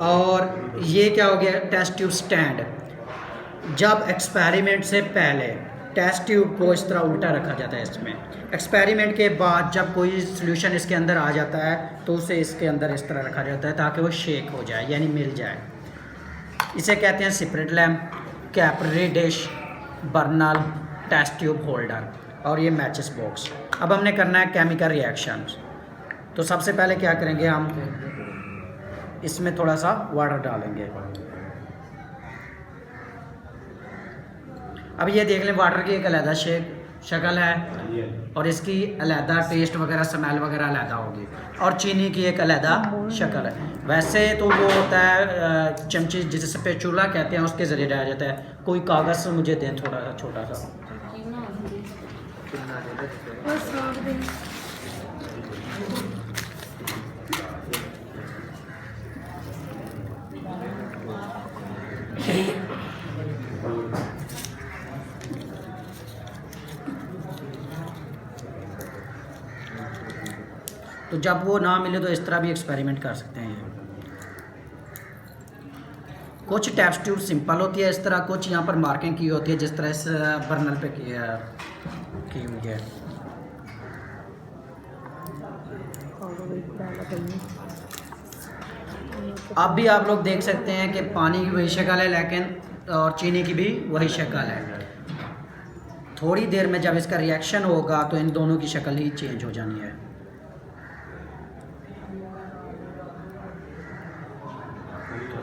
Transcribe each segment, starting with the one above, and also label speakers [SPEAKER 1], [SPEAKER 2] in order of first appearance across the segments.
[SPEAKER 1] और ये क्या हो गया, टेस्ट ट्यूब स्टैंड। जब एक्सपेरिमेंट से पहले टेस्ट ट्यूब को इस तरह उल्टा रखा जाता है इसमें, एक्सपेरिमेंट के बाद जब कोई सोल्यूशन इसके अंदर आ जाता है तो उसे इसके अंदर इस तरह रखा जाता है ताकि वो शेक हो जाए यानी मिल जाए। इसे कहते हैं स्पिरिट लैम्प, कैपरी dish, burner, test tube holder और ये मैचेस बॉक्स। अब हमने करना है केमिकल रिएक्शन। तो सबसे पहले क्या करेंगे, हम इसमें थोड़ा सा वाटर डालेंगे। अब ये देख लें, वाटर की एक अलग शक्ल है और इसकी अलग टेस्ट वगैरह स्मेल वगैरह अलग होगी, और चीनी की एक अलग शक्ल है। वैसे तो वो होता है चमची जिस पे चूल्हा कहते हैं उसके ज़रिए डाला जाता है। कोई कागज़ मुझे दें थोड़ा सा छोटा सा। तो जब वो ना मिले तो इस तरह भी एक्सपेरिमेंट कर सकते हैं। कुछ टेस्ट ट्यूब सिंपल होती है इस तरह, कुछ यहाँ पर मार्किंग की होती है जिस तरह इस बर्नल पे की हुई है। अब भी आप लोग देख सकते हैं कि पानी की वही शक्ल है लेकिन और चीनी की भी वही शक्ल है। थोड़ी देर में जब इसका रिएक्शन होगा तो इन दोनों की शक्ल ही चेंज हो जानी है।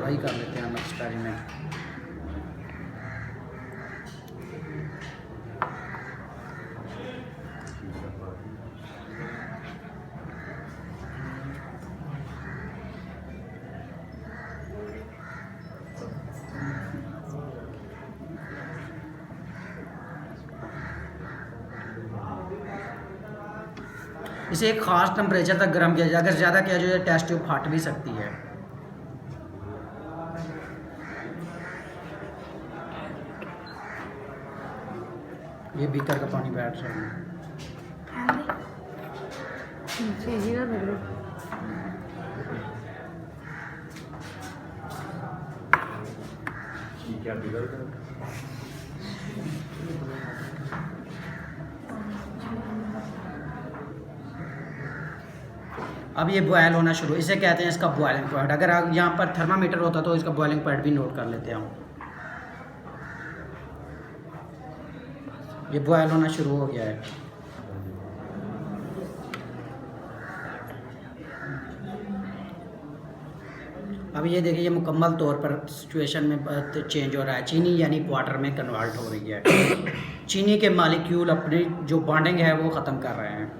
[SPEAKER 1] वही कर लेते हैं हम एक्सपेरिमेंट। इसे एक ख़ास टेम्परेचर तक गर्म किया जाए, अगर ज़्यादा किया जाए टेस्ट ट्यूब फट भी सकती है। ये बीकर का पानी बैठ रहा है। अब ये बॉयल होना शुरू, इसे कहते हैं इसका बॉयलिंग पॉइंट। अगर यहाँ पर थर्मामीटर होता तो इसका बॉयलिंग पॉइंट भी नोट कर लेते हैं। ये बॉयल होना शुरू हो गया है। अब ये देखिए, ये मुकम्मल तौर पर सिचुएशन में चेंज हो रहा है। चीनी यानी वाटर में कन्वर्ट हो रही है। चीनी के मालिक्यूल अपनी जो बॉन्डिंग है वो ख़त्म कर रहे हैं।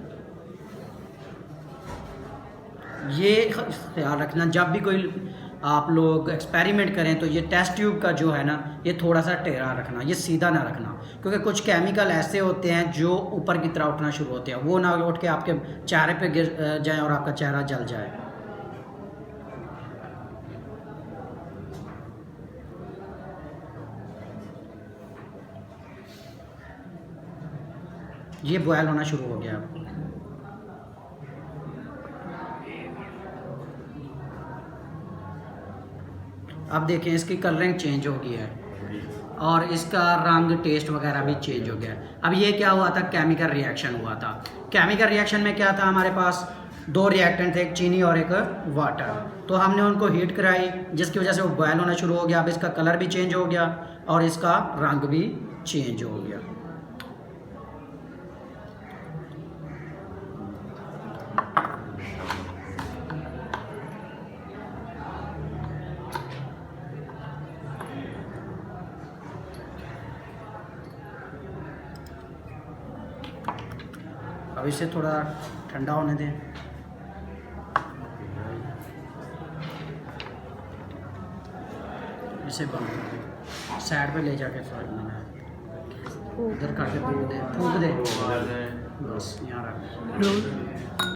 [SPEAKER 1] ये ख्याल रखना, जब भी कोई आप लोग एक्सपेरिमेंट करें तो ये टेस्ट ट्यूब का जो है ना, ये थोड़ा सा टेढ़ा रखना, ये सीधा ना रखना, क्योंकि कुछ केमिकल ऐसे होते हैं जो ऊपर की तरह उठना शुरू होते हैं। वो ना उठ के आपके चेहरे पे गिर जाए और आपका चेहरा जल जाए। ये बॉयल होना शुरू हो गया। अब देखें, इसकी कलरिंग चेंज हो गई है और इसका रंग टेस्ट वगैरह भी चेंज हो गया। अब ये क्या हुआ था, केमिकल रिएक्शन हुआ था। केमिकल रिएक्शन में क्या था, हमारे पास दो रिएक्टेंट थे, एक चीनी और एक वाटर। तो हमने उनको हीट कराई जिसकी वजह से वो बॉयल होना शुरू हो गया। अब इसका कलर भी चेंज हो गया और इसका रंग भी चेंज हो गया। अब इसे थोड़ा ठंडा होने दें। इसे बंद कर दें, साइड पे ले जाके उधर करके फूक दे बस यहाँ रख।